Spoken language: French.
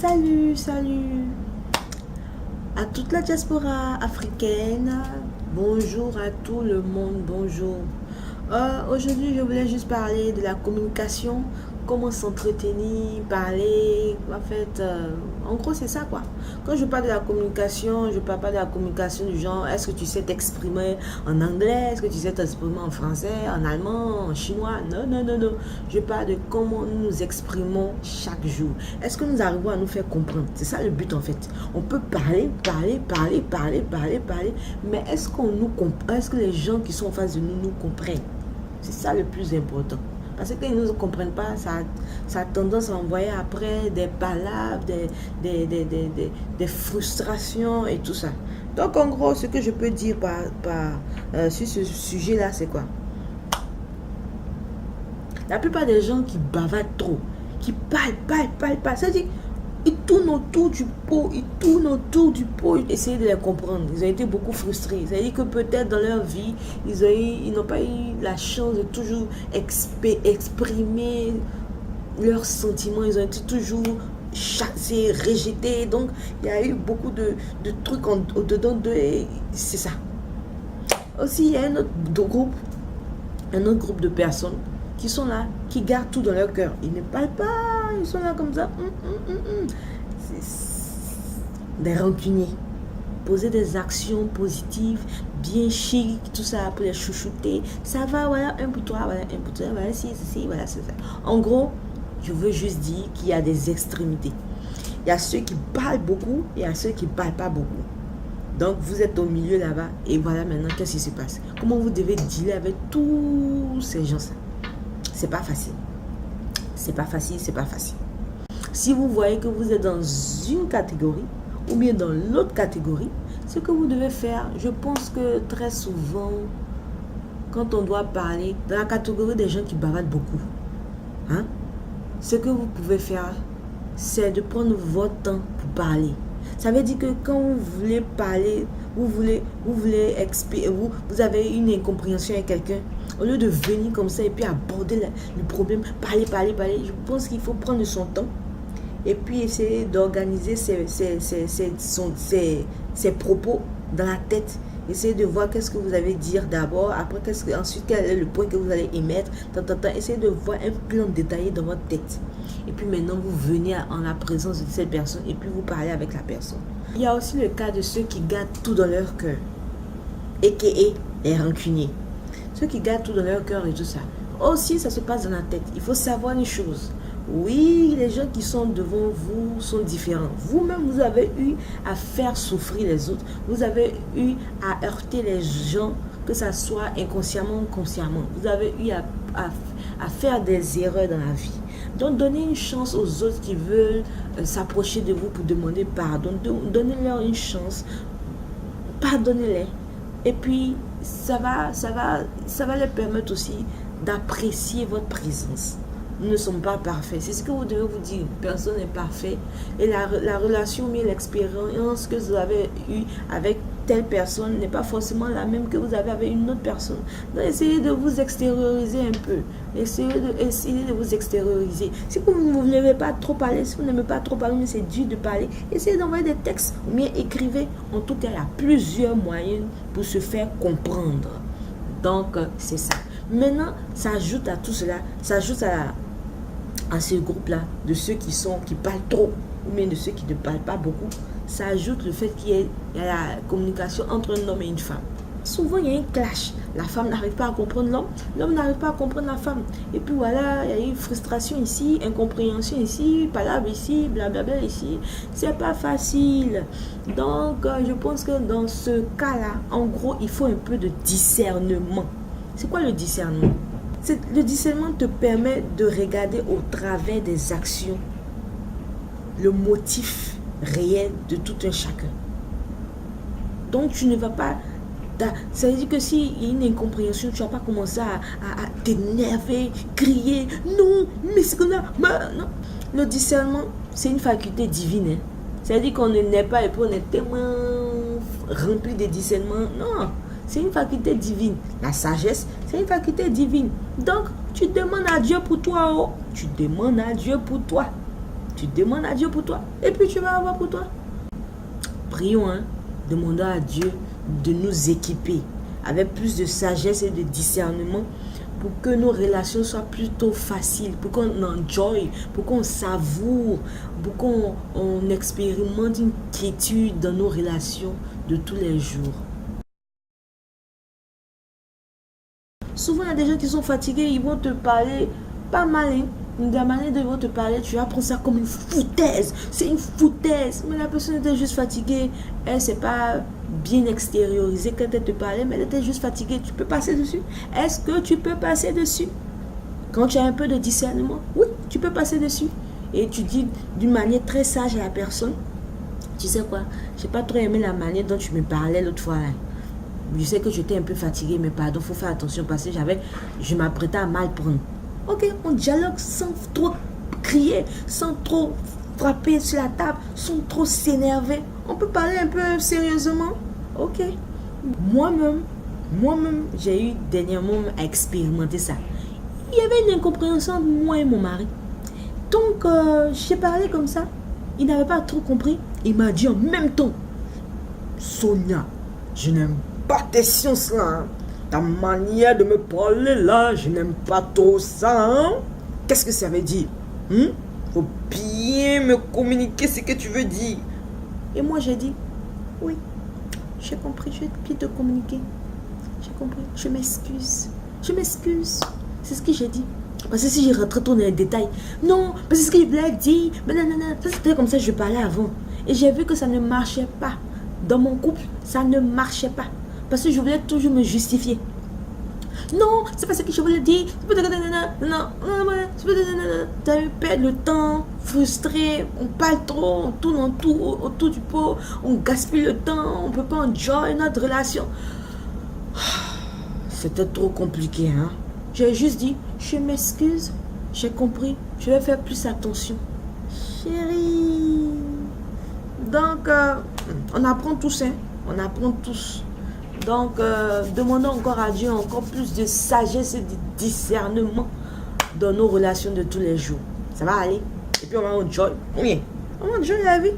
Salut à toute la diaspora africaine. Bonjour à tout le monde, bonjour. Aujourd'hui, je voulais juste parler de la communication, comment s'entretenir, parler. En gros, c'est ça quoi. Quand je parle de la communication, je ne parle pas de la communication du genre est-ce que tu sais t'exprimer en anglais, est-ce que tu sais t'exprimer en français, en allemand, en chinois. Non. Je parle de comment nous nous exprimons chaque jour. Est-ce que nous arrivons à nous faire comprendre? C'est ça le but en fait. On peut parler, mais est-ce que les gens qui sont en face de nous comprennent? C'est ça le plus important. Parce qu'ils ne nous comprennent pas, ça a tendance à envoyer après des palabres, des frustrations et tout ça. Donc en gros, ce que je peux dire sur ce sujet-là, c'est quoi? La plupart des gens qui bavardent trop, qui parlent, ça dit, ils tournent autour du pot, essayer de les comprendre. Ils ont été beaucoup frustrés. C'est-à-dire que peut-être dans leur vie, ils n'ont pas eu la chance de toujours exprimer leurs sentiments. Ils ont été toujours chassés, rejetés. Donc, il y a eu beaucoup de trucs au-dedans d'eux et c'est ça. Aussi, il y a un autre groupe de personnes qui sont là, qui gardent tout dans leur cœur. Ils ne parlent pas, ils sont là comme ça. Des rancuniers. Poser des actions positives, bien chic, tout ça pour les chouchouter. Ça va, voilà, un pour toi, voilà, si, voilà, c'est ça. En gros, je veux juste dire qu'il y a des extrémités. Il y a ceux qui parlent beaucoup et il y a ceux qui ne parlent pas beaucoup. Donc, vous êtes au milieu là-bas et voilà maintenant, qu'est-ce qui se passe? Comment vous devez dealer avec tous ces gens-là? C'est pas facile. C'est pas facile. Si vous voyez que vous êtes dans une catégorie ou bien dans l'autre catégorie, ce que vous devez faire, je pense que très souvent, quand on doit parler, dans la catégorie des gens qui bavardent beaucoup, ce que vous pouvez faire, c'est de prendre votre temps pour parler. Ça veut dire que quand vous voulez parler, vous avez une incompréhension avec quelqu'un, au lieu de venir comme ça et puis aborder le problème, parler, je pense qu'il faut prendre son temps et puis essayer d'organiser ses propos dans la tête. Essayez de voir qu'est-ce que vous allez dire d'abord, après ensuite quel est le point que vous allez émettre. Essayez de voir un plan détaillé dans votre tête. Et puis maintenant, vous venez en la présence de cette personne et puis vous parlez avec la personne. Il y a aussi le cas de ceux qui gardent tout dans leur cœur, a.k.a. les rancuniers. Ceux qui gardent tout dans leur cœur et tout ça. Aussi, ça se passe dans la tête. Il faut savoir une chose. Oui, les gens qui sont devant vous sont différents. Vous-même, vous avez eu à faire souffrir les autres. Vous avez eu à heurter les gens, que ça soit inconsciemment ou consciemment. Vous avez eu à faire des erreurs dans la vie. Donc, donnez une chance aux autres qui veulent s'approcher de vous pour demander pardon. Donnez-leur une chance. Pardonnez-les. Et puis, ça va leur permettre aussi d'apprécier votre présence. Nous ne sommes pas parfaits. C'est ce que vous devez vous dire. Personne n'est parfait. Et la relation, mais l'expérience que vous avez eue avec telle personne n'est pas forcément la même que vous avez avec une autre personne. Donc, essayez de vous extérioriser un peu. Essayez de vous extérioriser. Si vous ne voulez pas trop parler, si vous n'aimez pas trop parler, mais c'est dur de parler, essayez d'envoyer des textes ou bien écrivez. En tout cas, il y a plusieurs moyens pour se faire comprendre. Donc, c'est ça. Maintenant, ça ajoute à tout cela, ça ajoute à ce groupe-là, de ceux qui parlent trop, ou bien de ceux qui ne parlent pas beaucoup, ça ajoute le fait qu'il y ait la communication entre un homme et une femme. Souvent, il y a un clash. La femme n'arrive pas à comprendre l'homme, l'homme n'arrive pas à comprendre la femme. Et puis voilà, il y a une frustration ici, incompréhension ici, palabre ici, blablabla ici. C'est pas facile. Donc, je pense que dans ce cas-là, en gros, il faut un peu de discernement. C'est quoi le discernement? Le discernement te permet de regarder au travers des actions le motif réel de tout un chacun. Donc tu ne vas pas... Ça veut dire que s'il y a une incompréhension, tu ne vas pas commencer à t'énerver, crier. Non, mais c'est qu'on a... Non. Le discernement, c'est une faculté divine. Ça veut dire qu'on ne naît pas et puis on est tellement rempli de discernement. Non. C'est une faculté divine. La sagesse, c'est une faculté divine. Donc, tu demandes à Dieu pour toi. Tu demandes à Dieu pour toi. tu demandes à Dieu pour toi. Et puis tu vas avoir pour toi. Prions, hein. Demandons à Dieu de nous équiper avec plus de sagesse et de discernement pour que nos relations soient plutôt faciles, pour qu'on enjoy, pour qu'on savoure, pour qu'on expérimente une quiétude dans nos relations de tous les jours. Souvent, il y a des gens qui sont fatigués, ils vont te parler pas mal, hein. De la manière dont ils vont te parler, tu vas prendre ça comme une foutaise. C'est une foutaise. Mais la personne était juste fatiguée. Elle ne s'est pas bien extériorisée quand elle te parlait, mais elle était juste fatiguée. Tu peux passer dessus. Est-ce que tu peux passer dessus? Quand tu as un peu de discernement, oui, tu peux passer dessus. Et tu dis d'une manière très sage à la personne, tu sais quoi, je n'ai pas trop aimé la manière dont tu me parlais l'autre fois. Là. Je sais que j'étais un peu fatiguée, mais pardon, il faut faire attention parce que je m'apprêtais à mal prendre. Ok, on dialogue sans trop crier, sans trop frapper sur la table, sans trop s'énerver. On peut parler un peu sérieusement. Ok. Moi-même, j'ai eu dernièrement à expérimenter ça. Il y avait une incompréhension entre moi et mon mari. Donc, j'ai parlé comme ça. Il n'avait pas trop compris. Il m'a dit en même temps, Sonia, je n'aime pas tes sciences là. Hein. Ta manière de me parler là, je n'aime pas trop ça. Hein? Qu'est-ce que ça veut dire? Faut bien me communiquer ce que tu veux dire. Et moi j'ai dit, oui, j'ai compris, je vais bien te communiquer. J'ai compris, je m'excuse. Je m'excuse. C'est ce que j'ai dit. Parce que si je rentre trop dans les détails, non, mais c'est ce qu'il voulait dire. Mais non. Ça c'était comme ça que je parlais avant. Et j'ai vu que ça ne marchait pas. Dans mon couple, ça ne marchait pas. Parce que je voulais toujours me justifier. Non, c'est pas ce que je voulais dire. Non. Tu as eu perdre le temps, frustré. On parle trop, on tourne autour du pot. On gaspille le temps. On ne peut pas enjoy notre relation. C'était trop compliqué, hein. J'ai juste dit, je m'excuse. J'ai compris. Je vais faire plus attention. Chérie. Donc, on apprend tous, hein. On apprend tous. Donc, demandons encore à Dieu encore plus de sagesse et de discernement dans nos relations de tous les jours. Ça va aller. Et puis, on va enjoy. Oui, on va enjoy la vie.